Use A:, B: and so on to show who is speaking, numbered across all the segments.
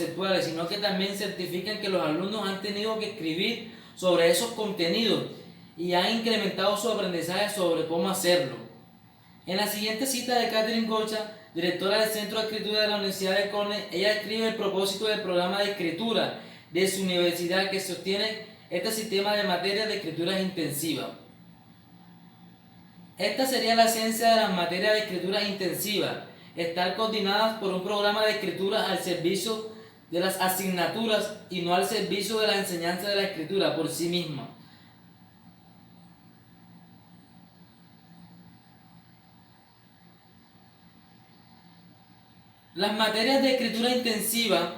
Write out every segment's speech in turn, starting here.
A: conceptuales, sino que también certifican que los alumnos han tenido que escribir sobre esos contenidos y han incrementado su aprendizaje sobre cómo hacerlo. En la siguiente cita de Catherine Gocha, directora del Centro de Escritura de la Universidad de Cornell, ella escribe el propósito del programa de escritura de su universidad que sostiene este sistema de materias de escritura intensiva. Esta sería la esencia de las materias de escritura intensiva, estar coordinadas por un programa de escritura al servicio de las asignaturas y no al servicio de la enseñanza de la escritura por sí misma. Las materias de escritura intensiva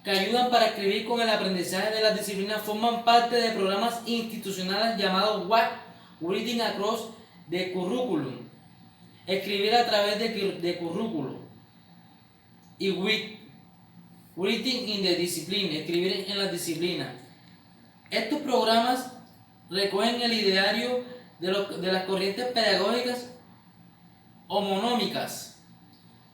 A: que ayudan para escribir con el aprendizaje de las disciplinas forman parte de programas institucionales llamados WAC, Writing Across the Curriculum, escribir a través de currículo, y WIT, Writing in the Discipline, escribir en las disciplinas. Estos programas recogen el ideario de las corrientes pedagógicas homonómicas.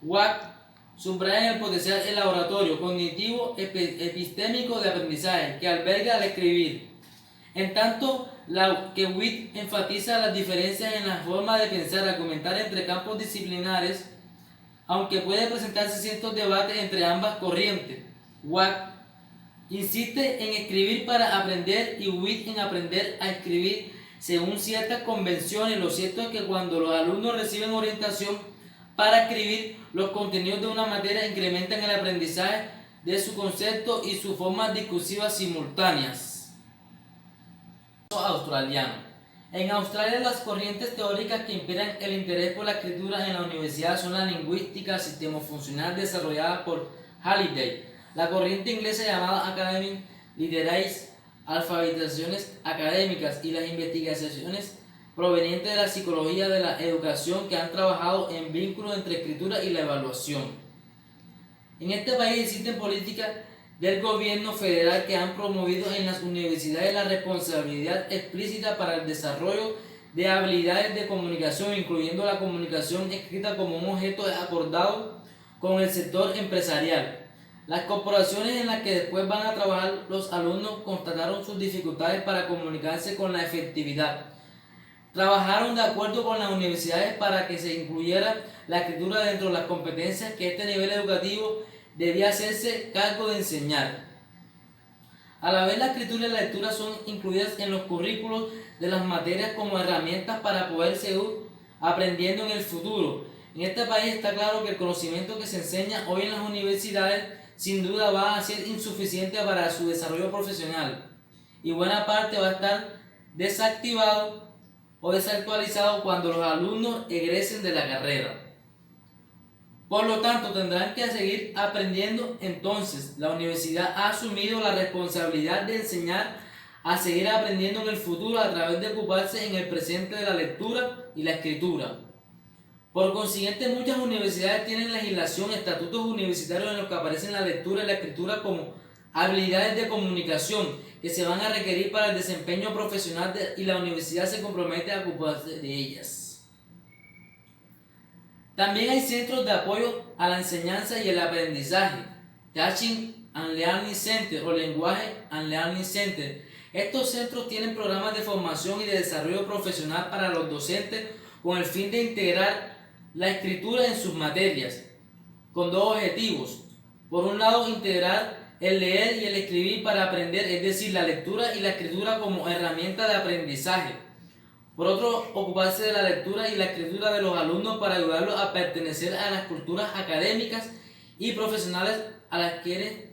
A: WAC subrayan el potencial elaboratorio, cognitivo, epistémico de aprendizaje que alberga al escribir. En tanto que WIT enfatiza las diferencias en la forma de pensar, argumentar entre campos disciplinares, aunque puede presentarse ciertos debates entre ambas corrientes. WAC insiste en escribir para aprender y WIT en aprender a escribir según ciertas convenciones. Lo cierto es que cuando los alumnos reciben orientación para escribir, los contenidos de una materia incrementan el aprendizaje de su concepto y sus formas discursivas simultáneas. Australiano. En Australia, las corrientes teóricas que inspiran el interés por la escritura en la universidad son la lingüística sistemofuncional desarrollada por Halliday, la corriente inglesa llamada Academic Literacy, alfabetizaciones académicas y las investigaciones provenientes de la psicología de la educación que han trabajado en vínculos entre escritura y la evaluación. En este país existen políticas del gobierno federal que han promovido en las universidades la responsabilidad explícita para el desarrollo de habilidades de comunicación, incluyendo la comunicación escrita como un objeto acordado con el sector empresarial. Las corporaciones en las que después van a trabajar los alumnos constataron sus dificultades para comunicarse con la efectividad. Trabajaron de acuerdo con las universidades para que se incluyera la escritura dentro de las competencias que este nivel educativo debía hacerse cargo de enseñar. A la vez, la escritura y la lectura son incluidas en los currículos de las materias como herramientas para poder seguir aprendiendo en el futuro. En este país está claro que el conocimiento que se enseña hoy en las universidades sin duda va a ser insuficiente para su desarrollo profesional y buena parte va a estar desactivado o desactualizado cuando los alumnos egresen de la carrera. Por lo tanto, tendrán que seguir aprendiendo. Entonces, la universidad ha asumido la responsabilidad de enseñar a seguir aprendiendo en el futuro a través de ocuparse en el presente de la lectura y la escritura. Por consiguiente, muchas universidades tienen legislación, estatutos universitarios en los que aparecen la lectura y la escritura como habilidades de comunicación que se van a requerir para el desempeño profesional y la universidad se compromete a ocuparse de ellas. También hay centros de apoyo a la enseñanza y el aprendizaje, Teaching and Learning Center o Language and Learning Center. Estos centros tienen programas de formación y de desarrollo profesional para los docentes con el fin de integrar la escritura en sus materias, con dos objetivos. Por un lado, integrar el leer y el escribir para aprender, es decir, la lectura y la escritura como herramienta de aprendizaje. Por otro, ocuparse de la lectura y la escritura de los alumnos para ayudarlos a pertenecer a las culturas académicas y profesionales a las que quieren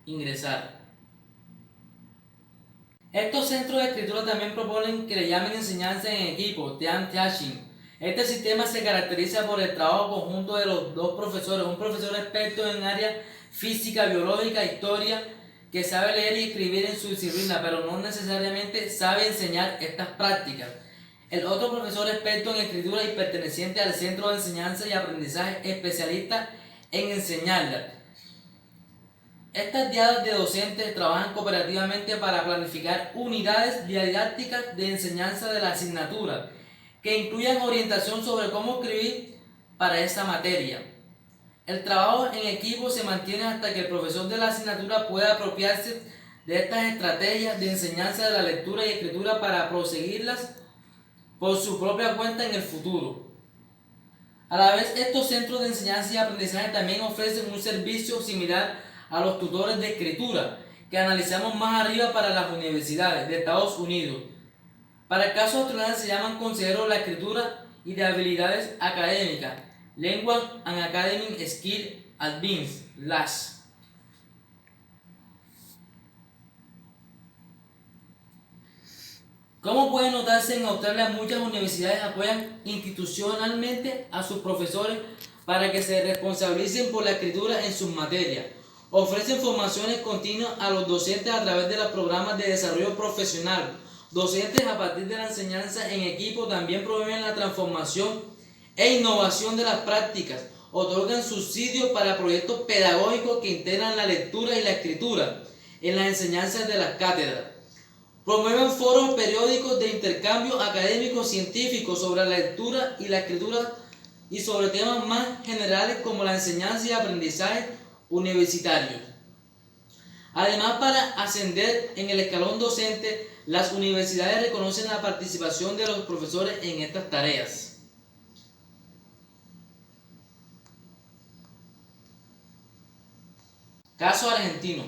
A: ingresar. Estos centros de escritura también proponen que le llamen enseñanza en equipo, teaching. Este sistema se caracteriza por el trabajo conjunto de los dos profesores, un profesor experto en áreas física, biológica, historia, que sabe leer y escribir en su disciplina, pero no necesariamente sabe enseñar estas prácticas. El otro profesor experto en escritura y perteneciente al centro de enseñanza y aprendizaje, especialista en enseñarla. Estas diadas de docentes trabajan cooperativamente para planificar unidades didácticas de enseñanza de la asignatura, que incluyan orientación sobre cómo escribir para esa materia. El trabajo en equipo se mantiene hasta que el profesor de la asignatura pueda apropiarse de estas estrategias de enseñanza de la lectura y escritura para proseguirlas por su propia cuenta en el futuro. A la vez, estos centros de enseñanza y aprendizaje también ofrecen un servicio similar a los tutores de escritura que analizamos más arriba para las universidades de Estados Unidos. Para el caso australiano se llaman consejeros de la escritura y de habilidades académicas, Language and Academic Skill Advanced, LAS. Como puede notarse, en Australia muchas universidades apoyan institucionalmente a sus profesores para que se responsabilicen por la escritura en sus materias. Ofrecen formaciones continuas a los docentes a través de los programas de desarrollo profesional. Docentes a partir de la enseñanza en equipo también promueven la transformación e innovación de las prácticas. Otorgan subsidios para proyectos pedagógicos que integran la lectura y la escritura en las enseñanzas de las cátedras. Promueven foros periódicos de intercambio académico científico sobre la lectura y la escritura y sobre temas más generales como la enseñanza y aprendizaje universitario. Además, para ascender en el escalón docente, las universidades reconocen la participación de los profesores en estas tareas. Caso argentino.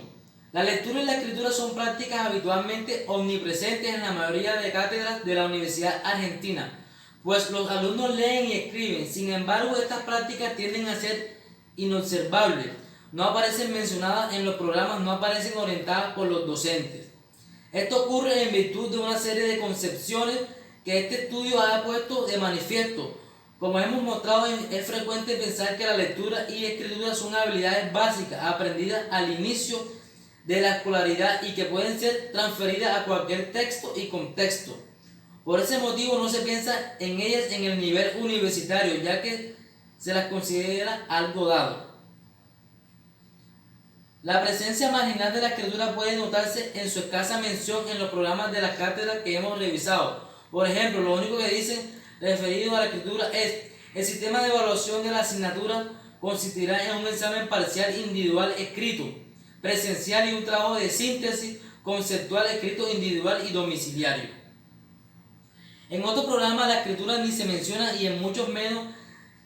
A: La lectura y la escritura son prácticas habitualmente omnipresentes en la mayoría de cátedras de la Universidad Argentina, pues los alumnos leen y escriben. Sin embargo, estas prácticas tienden a ser inobservables. No aparecen mencionadas en los programas, no aparecen orientadas por los docentes. Esto ocurre en virtud de una serie de concepciones que este estudio ha puesto de manifiesto. Como hemos mostrado, es frecuente pensar que la lectura y escritura son habilidades básicas aprendidas al inicio de la escolaridad y que pueden ser transferidas a cualquier texto y contexto. Por ese motivo no se piensa en ellas en el nivel universitario, ya que se las considera algo dado. La presencia marginal de la escritura puede notarse en su escasa mención en los programas de las cátedras que hemos revisado. Por ejemplo, lo único que dicen referido a la escritura es: el sistema de evaluación de la asignatura consistirá en un examen parcial individual escrito, presencial y un trabajo de síntesis conceptual escrito individual y domiciliario. En otros programas la escritura ni se menciona y en muchos menos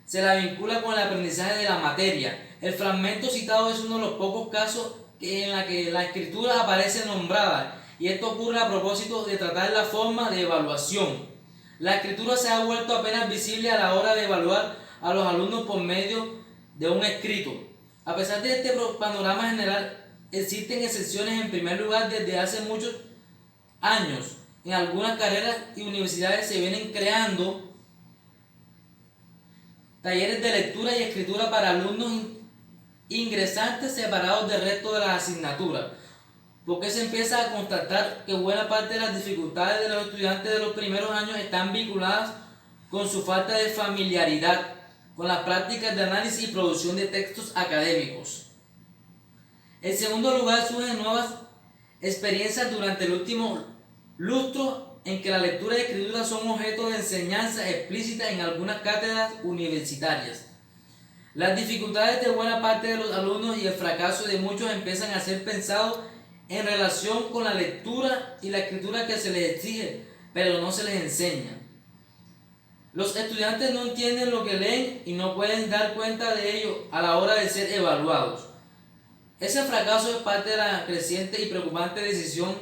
A: se la vincula con el aprendizaje de la materia. El fragmento citado es uno de los pocos casos en la que la escritura aparece nombrada, y esto ocurre a propósito de tratar la forma de evaluación. La escritura se ha vuelto apenas visible a la hora de evaluar a los alumnos por medio de un escrito. A pesar de este panorama general, existen excepciones. En primer lugar, desde hace muchos años, en algunas carreras y universidades se vienen creando talleres de lectura y escritura para alumnos ingresantes separados del resto de las asignaturas, porque se empieza a constatar que buena parte de las dificultades de los estudiantes de los primeros años están vinculadas con su falta de familiaridad con las prácticas de análisis y producción de textos académicos. En segundo lugar, surgen nuevas experiencias durante el último lustro en que la lectura y escritura son objeto de enseñanza explícita en algunas cátedras universitarias. Las dificultades de buena parte de los alumnos y el fracaso de muchos empiezan a ser pensados en relación con la lectura y la escritura que se les exige, pero no se les enseña. Los estudiantes no entienden lo que leen y no pueden dar cuenta de ello a la hora de ser evaluados. Ese fracaso es parte de la creciente y preocupante decisión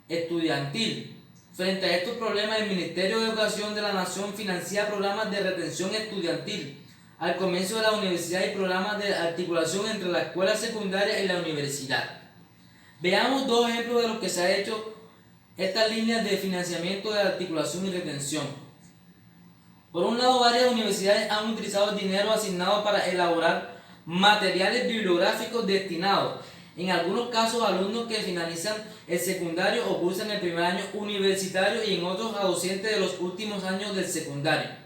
A: estudiantil. Frente a estos problemas, el Ministerio de Educación de la Nación financia programas de retención estudiantil al comienzo de la universidad y programas de articulación entre la escuela secundaria y la universidad. Veamos dos ejemplos de lo que se ha hecho estas líneas de financiamiento de articulación y retención. Por un lado, varias universidades han utilizado el dinero asignado para elaborar materiales bibliográficos destinados, en algunos casos, a alumnos que finalizan el secundario o cursan el primer año universitario, y en otros a docentes de los últimos años del secundario.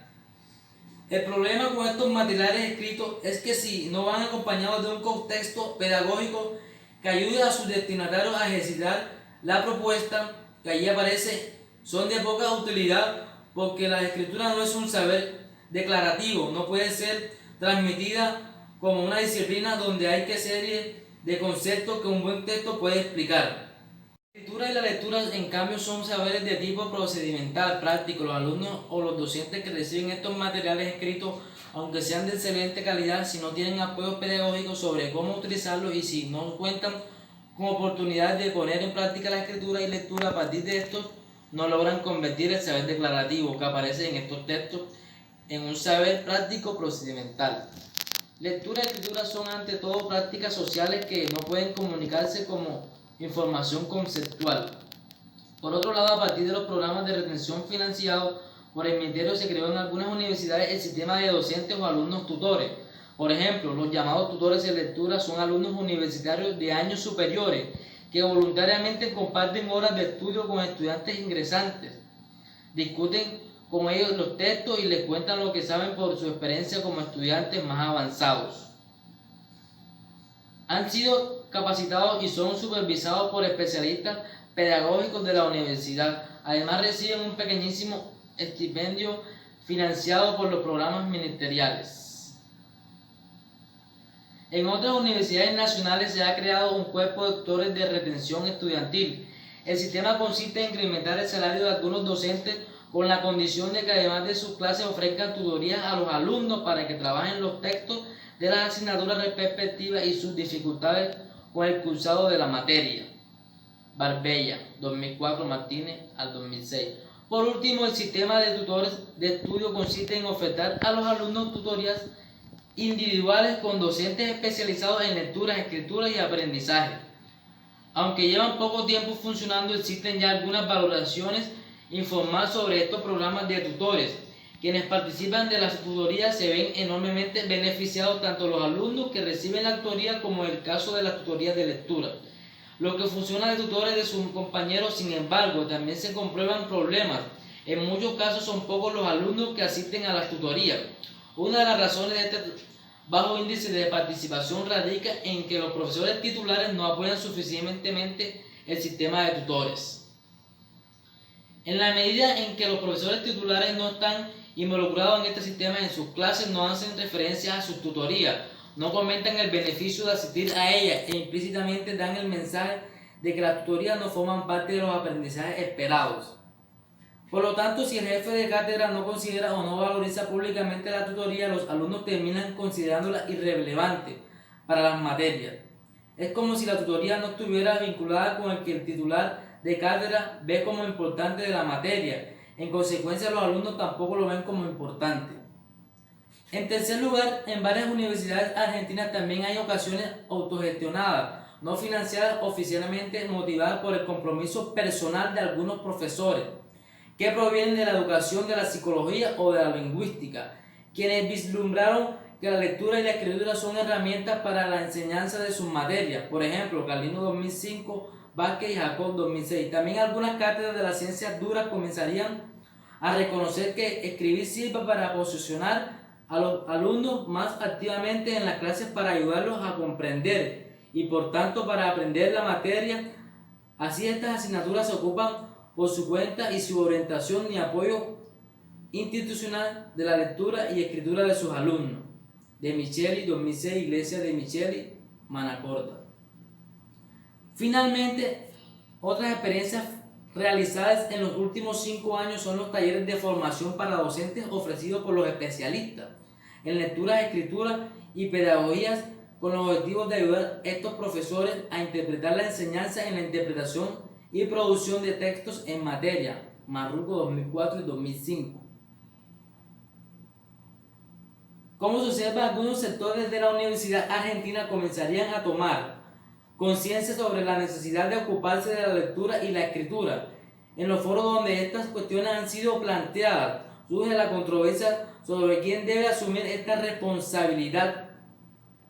A: El problema con estos materiales escritos es que si no van acompañados de un contexto pedagógico que ayude a sus destinatarios a ejercitar la propuesta que allí aparece, son de poca utilidad, porque la escritura no es un saber declarativo, no puede ser transmitida como una disciplina donde hay que serie de conceptos que un buen texto puede explicar. La escritura y la lectura, en cambio, son saberes de tipo procedimental, práctico. Los alumnos o los docentes que reciben estos materiales escritos, aunque sean de excelente calidad, si no tienen apoyo pedagógico sobre cómo utilizarlos y si no cuentan con oportunidad de poner en práctica la escritura y lectura a partir de estos, no logran convertir el saber declarativo que aparece en estos textos en un saber práctico procedimental. Lectura y escritura son ante todo prácticas sociales que no pueden comunicarse como información conceptual. Por otro lado, a partir de los programas de retención financiados por el Ministerio, se creó en algunas universidades el sistema de docentes o alumnos tutores. Por ejemplo, los llamados tutores de lectura son alumnos universitarios de años superiores que voluntariamente comparten horas de estudio con estudiantes ingresantes, discuten con ellos los textos y les cuentan lo que saben por su experiencia como estudiantes más avanzados. Han sido capacitados y son supervisados por especialistas pedagógicos de la universidad. Además, reciben un pequeñísimo estipendio financiado por los programas ministeriales. En otras universidades nacionales se ha creado un cuerpo de tutores de retención estudiantil. El sistema consiste en incrementar el salario de algunos docentes con la condición de que además de sus clases ofrezcan tutorías a los alumnos para que trabajen los textos de las asignaturas respectivas y sus dificultades con el cursado de la materia. Barbella, 2004, Martínez, al 2006. Por último, el sistema de tutores de estudio consiste en ofertar a los alumnos tutorías individuales con docentes especializados en lectura, escritura y aprendizaje. Aunque llevan poco tiempo funcionando, existen ya algunas valoraciones informar sobre estos programas de tutores. Quienes participan de las tutorías se ven enormemente beneficiados, tanto los alumnos que reciben la tutoría como en el caso de las tutorías de lectura. Lo que funciona de tutores de sus compañeros, sin embargo, también se comprueban problemas. En muchos casos son pocos los alumnos que asisten a las tutorías. Una de las razones de este bajo índice de participación radica en que los profesores titulares no apoyan suficientemente el sistema de tutores. En la medida en que los profesores titulares no están involucrados en este sistema en sus clases, no hacen referencia a sus tutorías, no comentan el beneficio de asistir a ellas e implícitamente dan el mensaje de que las tutorías no forman parte de los aprendizajes esperados. Por lo tanto, si el jefe de cátedra no considera o no valoriza públicamente la tutoría, los alumnos terminan considerándola irrelevante para las materias. Es como si la tutoría no estuviera vinculada con el que el titular de cátedra ve como importante de la materia. En consecuencia, los alumnos tampoco lo ven como importante. En tercer lugar, en varias universidades argentinas también hay ocasiones autogestionadas, no financiadas oficialmente, motivadas por el compromiso personal de algunos profesores, que provienen de la educación, de la psicología o de la lingüística, quienes vislumbraron que la lectura y la escritura son herramientas para la enseñanza de sus materias. Por ejemplo, Carlino 2005, Vázquez y Jacob 2006. También algunas cátedras de las ciencias duras comenzarían a reconocer que escribir sirve para posicionar a los alumnos más activamente en las clases para ayudarlos a comprender y por tanto para aprender la materia. Así estas asignaturas se ocupan por su cuenta y su orientación y apoyo institucional de la lectura y escritura de sus alumnos. De Micheli, 2006, Iglesia de Micheli, Manacorda. Finalmente, otras experiencias realizadas en los últimos 5 años son los talleres de formación para docentes ofrecidos por los especialistas en lectura, escritura y pedagogías, con los objetivos de ayudar a estos profesores a interpretar la enseñanza en la interpretación y producción de textos en materia, Marruco 2004 y 2005. Como se observa, algunos sectores de la Universidad Argentina comenzarían a tomar conciencia sobre la necesidad de ocuparse de la lectura y la escritura. En los foros donde estas cuestiones han sido planteadas, surge la controversia sobre quién debe asumir esta responsabilidad: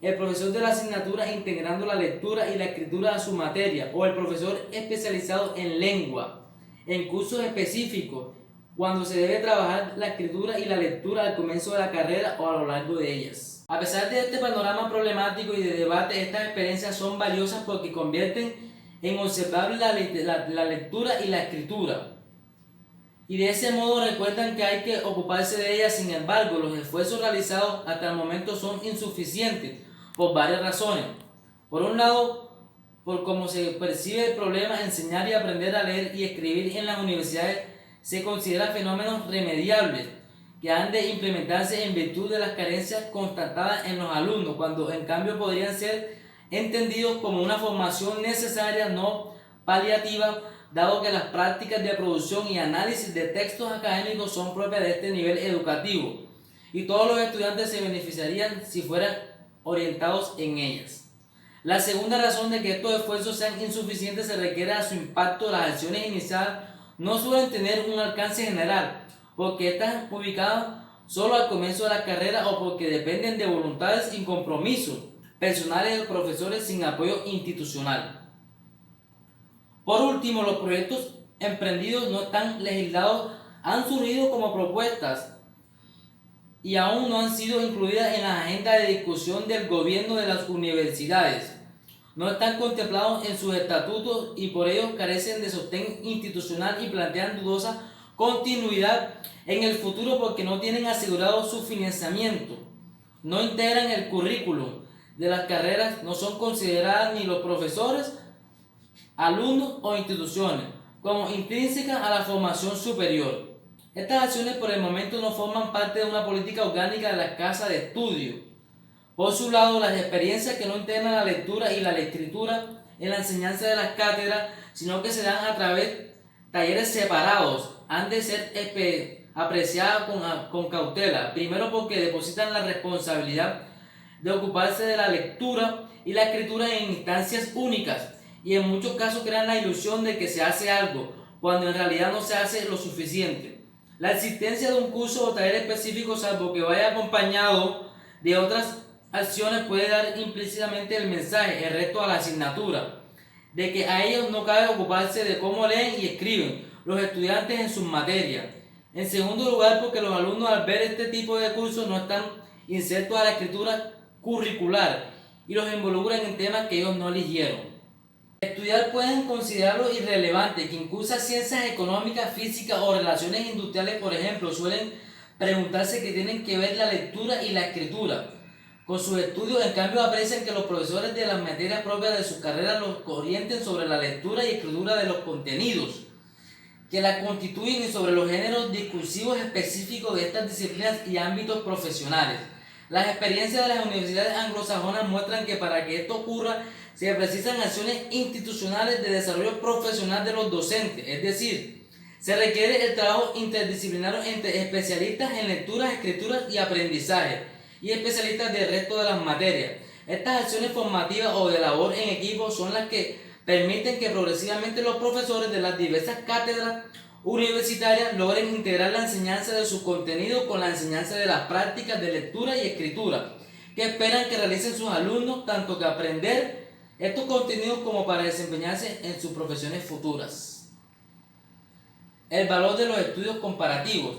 A: el profesor de la asignatura integrando la lectura y la escritura a su materia, o el profesor especializado en lengua en cursos específicos, cuando se debe trabajar la escritura y la lectura al comienzo de la carrera o a lo largo de ellas. A pesar de este panorama problemático y de debate, estas experiencias son valiosas porque convierten en observable la lectura y la escritura. y de ese modo recuerdan que hay que ocuparse de ellas. Sin embargo, los esfuerzos realizados hasta el momento son insuficientes por varias razones. Por un lado, por cómo se percibe el problema, enseñar y aprender a leer y escribir en las universidades se considera fenómenos remediables que han de implementarse en virtud de las carencias constatadas en los alumnos, cuando en cambio podrían ser entendidos como una formación necesaria, no paliativa, dado que las prácticas de producción y análisis de textos académicos son propias de este nivel educativo, y todos los estudiantes se beneficiarían si fueran orientados en ellas. La segunda razón de que estos esfuerzos sean insuficientes se requiere a su impacto. Las acciones iniciadas no suelen tener un alcance general, porque están ubicadas solo al comienzo de la carrera o porque dependen de voluntades y compromisos personales de los profesores sin apoyo institucional. Por último, los proyectos emprendidos no están legislados, han surgido como propuestas y aún no han sido incluidas en la agenda de discusión del gobierno de las universidades. No están contemplados en sus estatutos y por ello carecen de sostén institucional y plantean dudosa continuidad en el futuro porque no tienen asegurado su financiamiento, no integran el currículum de las carreras, no son consideradas ni los profesores, alumnos o instituciones como intrínsecas a la formación superior. Estas acciones por el momento no forman parte de una política orgánica de las casas de estudio. Por su lado, las experiencias que no integran la lectura y la escritura en la enseñanza de las cátedras, sino que se dan a través de talleres separados, han de ser apreciadas con cautela. Primero porque depositan la responsabilidad de ocuparse de la lectura y la escritura en instancias únicas y en muchos casos crean la ilusión de que se hace algo, cuando en realidad no se hace lo suficiente. La existencia de un curso o taller específico, salvo que vaya acompañado de otras acciones, puede dar implícitamente el mensaje, el resto a la asignatura, de que a ellos no cabe ocuparse de cómo leen y escriben los estudiantes en sus materias. En segundo lugar, porque los alumnos al ver este tipo de cursos no están insertos a la escritura curricular y los involucran en temas que ellos no eligieron. Estudiar pueden considerarlo irrelevante. Quien cursa ciencias económicas, físicas o relaciones industriales, por ejemplo, suelen preguntarse qué tienen que ver la lectura y la escritura con sus estudios. En cambio, aprecian que los profesores de las materias propias de sus carreras los orienten sobre la lectura y escritura de los contenidos que la constituyen y sobre los géneros discursivos específicos de estas disciplinas y ámbitos profesionales. Las experiencias de las universidades anglosajonas muestran que para que esto ocurra se precisan acciones institucionales de desarrollo profesional de los docentes, es decir, se requiere el trabajo interdisciplinario entre especialistas en lecturas, escrituras y aprendizaje y especialistas del resto de las materias. Estas acciones formativas o de labor en equipo son las que permiten que progresivamente los profesores de las diversas cátedras universitarias logren integrar la enseñanza de sus contenidos con la enseñanza de las prácticas de lectura y escritura que esperan que realicen sus alumnos, tanto que aprender estos contenidos como para desempeñarse en sus profesiones futuras. El valor de los estudios comparativos.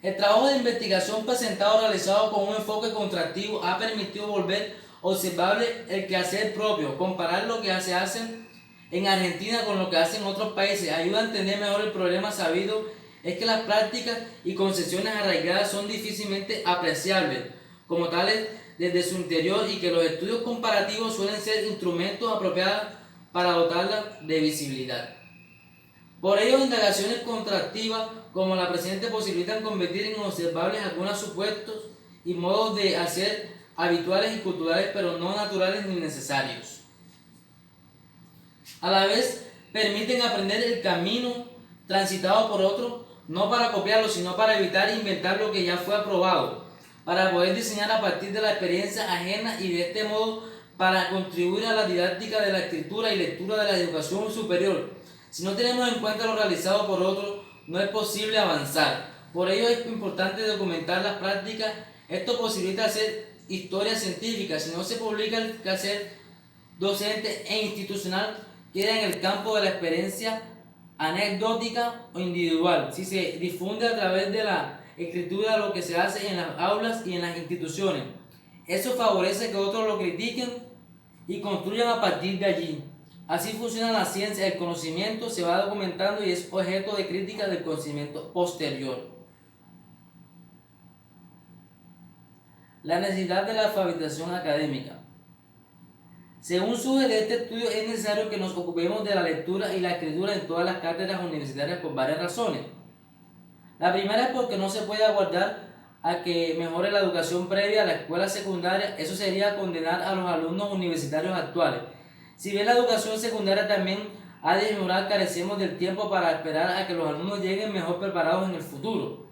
A: El trabajo de investigación presentado realizado con un enfoque contractivo ha permitido volver observable el quehacer propio, comparar lo que se hace en Argentina con lo que hacen otros países, ayuda a entender mejor el problema. Sabido es que las prácticas y concepciones arraigadas son difícilmente apreciables como tales desde su interior y que los estudios comparativos suelen ser instrumentos apropiados para dotarla de visibilidad. Por ello, indagaciones contractivas como la presente posibilitan convertir en observables algunos supuestos y modos de hacer habituales y culturales, pero no naturales ni necesarios. A la vez, permiten aprender el camino transitado por otros, no para copiarlo, sino para evitar inventar lo que ya fue aprobado, para poder diseñar a partir de la experiencia ajena y de este modo para contribuir a la didáctica de la escritura y lectura de la educación superior. Si no tenemos en cuenta lo realizado por otros, no es posible avanzar. Por ello es importante documentar las prácticas. Esto posibilita hacer historia científica. Si no se publica, el quehacer docente e institucional queda en el campo de la experiencia anecdótica o individual. Si se difunde a través de la escritura lo que se hace en las aulas y en las instituciones, eso favorece que otros lo critiquen y construyan a partir de allí. Así funciona la ciencia, el conocimiento se va documentando y es objeto de crítica del conocimiento posterior. La necesidad de la alfabetización académica. Según surge de este estudio, es necesario que nos ocupemos de la lectura y la escritura en todas las cátedras universitarias por varias razones. La primera es porque no se puede aguardar a que mejore la educación previa a la escuela secundaria. Eso sería condenar a los alumnos universitarios actuales. Si bien la educación secundaria también ha de mejorar, carecemos del tiempo para esperar a que los alumnos lleguen mejor preparados en el futuro.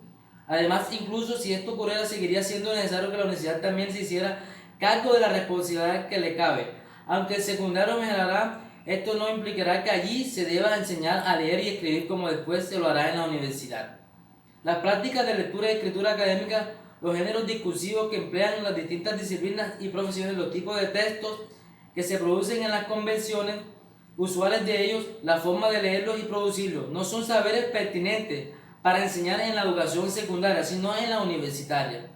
A: Además, incluso si esto ocurriera, seguiría siendo necesario que la universidad también se hiciera cargo de la responsabilidad que le cabe. Aunque el secundario mejorará, esto no implicará que allí se deba enseñar a leer y escribir como después se lo hará en la universidad. Las prácticas de lectura y escritura académica, los géneros discursivos que emplean las distintas disciplinas y profesiones, los tipos de textos que se producen en las convenciones usuales de ellos, la forma de leerlos y producirlos, no son saberes pertinentes para enseñar en la educación secundaria, sino en la universitaria,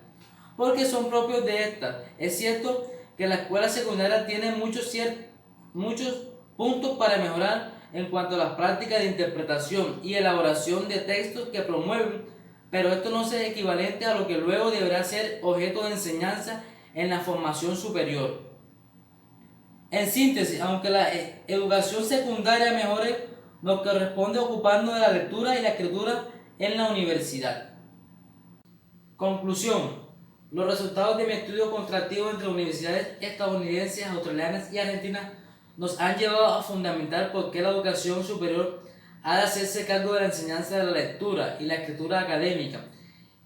A: porque son propios de esta. Es cierto que la escuela secundaria tiene muchos puntos para mejorar en cuanto a las prácticas de interpretación y elaboración de textos que promueven, pero esto no es equivalente a lo que luego deberá ser objeto de enseñanza en la formación superior. En síntesis, aunque la educación secundaria mejore, nos corresponde ocuparnos de la lectura y la escritura en la universidad. Conclusión. Los resultados de mi estudio contrastivo entre universidades estadounidenses, australianas y argentinas nos han llevado a fundamentar por qué la educación superior ha de hacerse cargo de la enseñanza de la lectura y la escritura académica,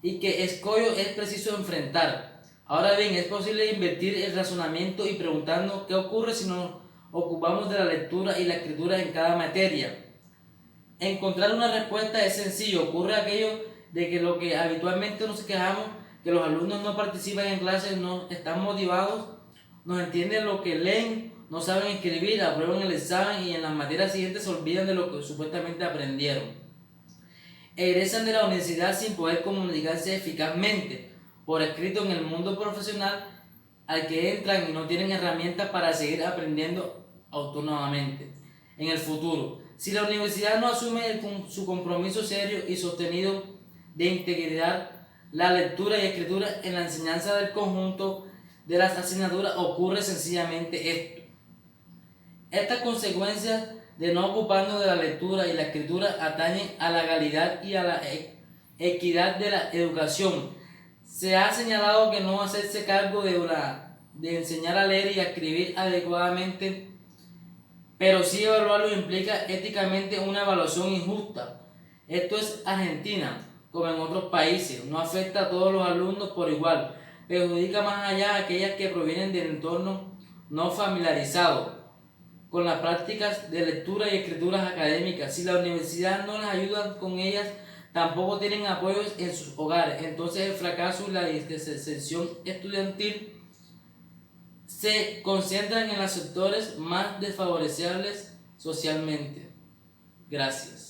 A: y que escollo es preciso enfrentar. Ahora bien, es posible invertir el razonamiento y preguntarnos qué ocurre si nos ocupamos de la lectura y la escritura en cada materia. Encontrar una respuesta es sencillo. Ocurre aquello de que lo que habitualmente nos quejamos, que los alumnos no participan en clases, no están motivados, no entienden lo que leen, no saben escribir, aprueban el examen y en las materias siguientes se olvidan de lo que supuestamente aprendieron. Egresan de la universidad sin poder comunicarse eficazmente por escrito en el mundo profesional al que entran y no tienen herramientas para seguir aprendiendo autónomamente en el futuro. Si la universidad no asume su compromiso serio y sostenido de integridad, la lectura y escritura en la enseñanza del conjunto de las asignaturas, ocurre sencillamente esto. Estas consecuencias de no ocuparnos de la lectura y la escritura atañen a la calidad y a la equidad de la educación. Se ha señalado que no hacerse cargo de enseñar a leer y a escribir adecuadamente, pero sí evaluarlo implica éticamente una evaluación injusta. Esto es Argentina, como en otros países, no afecta a todos los alumnos por igual, perjudica más allá a aquellas que provienen del entorno no familiarizado con las prácticas de lectura y escrituras académicas. Si la universidad no les ayuda con ellas, tampoco tienen apoyos en sus hogares. Entonces el fracaso y la deserción estudiantil se concentran en los sectores más desfavorecibles socialmente. Gracias.